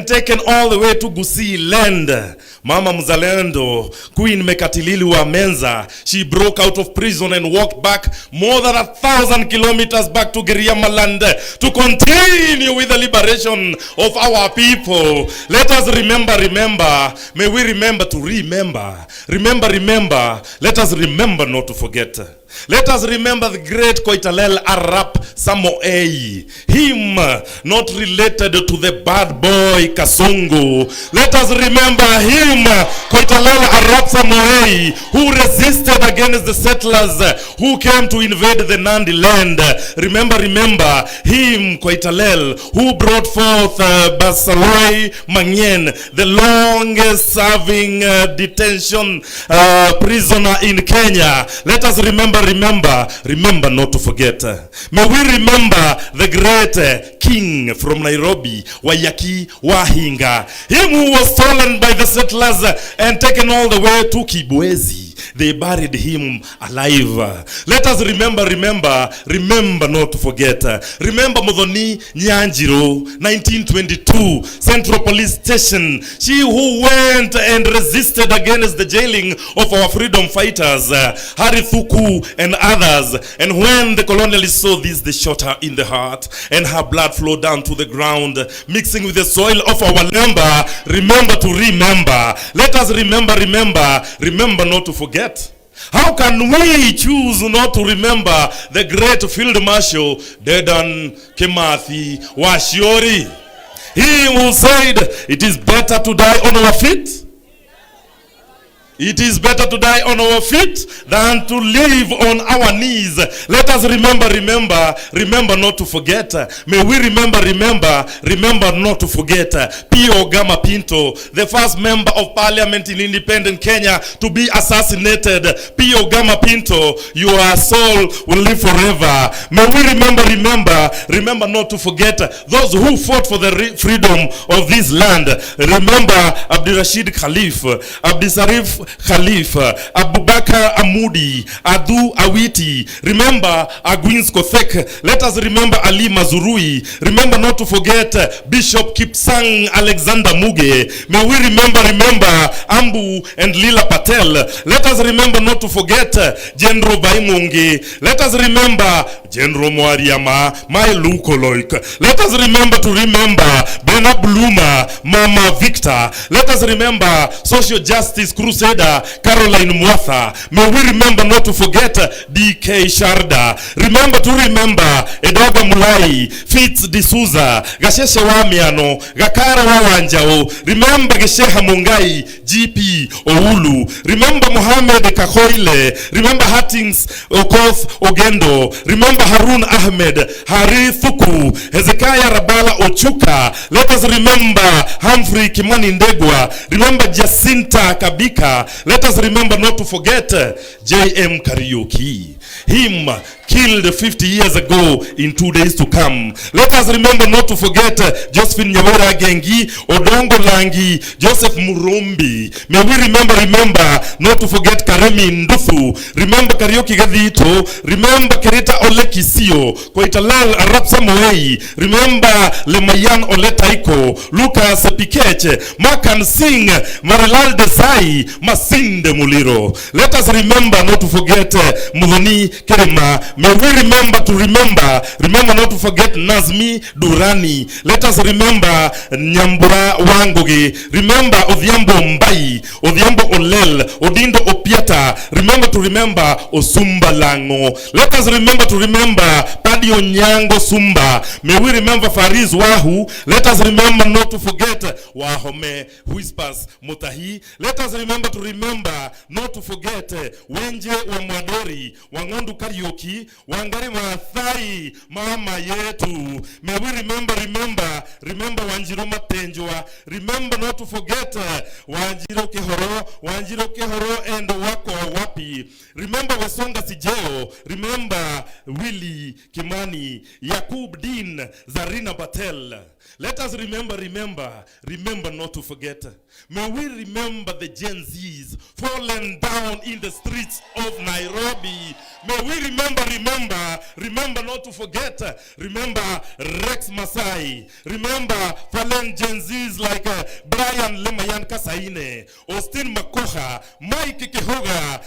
and taken all the way to Gusii land. Mama Mzalendo, Queen Mekatilili wa Menza, she broke out of prison and walked back more than 1,000 kilometers back to Giriamaland to continue with the liberation of our people. Let us remember. May we remember to remember. Remember. Let us remember not to forget. Let us remember the great Koitalel Arap Samoei, him not related to the bad boy Kasongo. Let us remember him, Koitalel Arap Samoei, who resisted against the settlers who came to invade the Nandi land. Remember him, Koitalel, who brought forth Basaloi Mangyen, the longest serving detention prisoner in Kenya. Let us remember not to forget. May we remember the great king from Nairobi, Wayaki Wahinga, him who was stolen by the settlers and taken all the way to Kibwezi. They buried him alive. Let us remember not to forget. Remember Modoni Nyanjiro, 1922, Central Police Station. She who went and resisted against the jailing of our freedom fighters, Hari Thuku and others. And when the colonialists saw this, they shot her in the heart, and her blood flowed down to the ground, mixing with the soil of our land. Remember to remember. Let us remember not to forget. How can we choose not to remember the great Field Marshal Dedan Kimathi Washiori? He who said, it is better to die on our feet. It is better to die on our feet than to live on our knees. Let us remember not to forget. May we remember not to forget. P.O. Gama Pinto, the first member of parliament in independent Kenya to be assassinated. P.O. Gama Pinto, your soul will live forever. May we remember not to forget those who fought for the freedom of this land. Remember Abdirashid Khalif, Abdisarif Khalif, Abubakar Amudi, Adu Awiti. Remember Agwins Kothek. Let us remember Ali Mazurui. Remember not to forget Bishop Kipsang Alexander Muge. May we remember Ambu and Lila Patel. Let us remember not to forget General Baimungi. Let us remember General Mwariama, my Lukoloik. Let us remember Bena Bluma, Mama Victor. Let us remember Social Justice Crusade Caroline Mwatha. May we remember not to forget D.K. Sharda. Remember Edoga Mulai, Fitz D'Souza, Gasheshe Wamiano, Gakara Wawanjao. Remember Gesheha Mungai, G.P. Oulu. Remember Mohamed Kakoile. Remember Hattings Okoth Ogendo. Remember Harun Ahmed, Hari Thuku, Hezekiah Rabala Ochuka. Let us remember Humphrey Kimani Ndegwa. Remember Jacinta Kabika. Let us remember not to forget J.M. Kariuki. Him killed 50 years ago in 2 days to come. Let us remember not to forget Josephine Nyawera Gengi, Odongo Langi, Joseph Murumbi. May we remember not to forget Karemi Ndufu. Remember Karaoke Gadito. Remember Kereta Ole Kisio, Koitalal Arap Samoei. Remember Lemayan Ole Taiko, Lucas Pikeche, Makan Singh, Marilal Desai, Masinde Muliro. Let us remember not to forget Mudhoni Kerema. May we remember not to forget Nazmi Durani. Let us remember Nyambura Wangoge. Remember Odhiambo Mbai, Odhiambo Olel, Odindo Opiata. Remember Osumba Lango. Let us remember Padio Nyango Sumba. May we remember Fariz Wahu. Let us remember not to forget Wahome Whispers Mutahi. Let us remember not to forget Wenje Wamwadori, Wangondu Karaoke, Wangari Maathai, Mama Yetu. May we remember Wanjiru Matenjwa. Remember not to forget Wanjiru Kehoro and Wako Wapi. Remember Wasonga Sijeo. Remember Willie Kimani, Yakub Din, Zarina Patel. Let us remember not to forget. May we remember the Gen Zs fallen down in the streets of Nairobi. May we remember not to forget. Remember Rex Masai. Remember fallen Gen Zs like Brian Lemayan Kasaine, Austin Makoha, Mike Kihoga,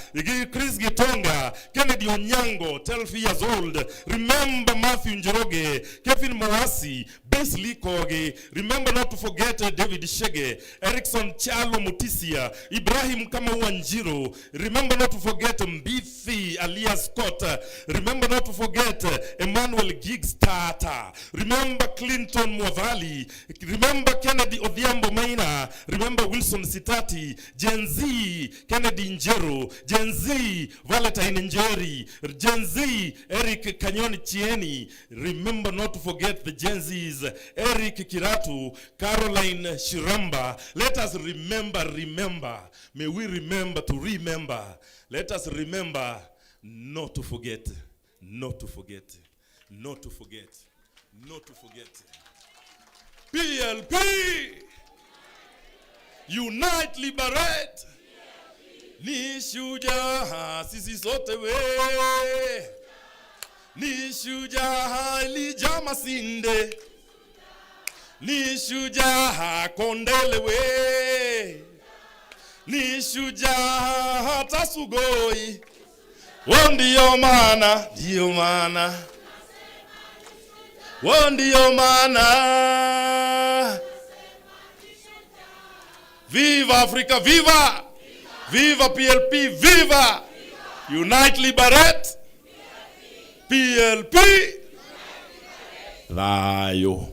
Chris Gitonga, Kennedy Onyango, 12 years old. Remember Matthew Njoroge, Kevin Mawasi, Besley Koge. Remember not to forget David Shege, Erickson Chalo Mutisia, Ibrahim Kamawanjiro. Remember not to forget Mbithi alias Scott. Remember not to forget Emmanuel Giggs Tata. Remember Clinton Mwavali. Remember Kennedy Odhiambo Maina. Remember Wilson Sitati. Gen Z Kennedy Njero. Gen Z Valentine Njeri. Gen Z Eric Kanyoni Chieni. Remember not to forget the Gen Z's Eric Kiratu, Caroline Shiramba. Let us remember. May we remember to remember. Let us remember not to forget. PLP! Unite, liberate! Ni shujaa sisi sote we. Ni shujaa Elijah Masinde. Ni shujaa Kondele we. Ni shujaa hata Sugoi. Ndio maana. Ndio maana. Viva Africa, viva! Viva PLP, viva! Unite, liberate! PLP! Rayo.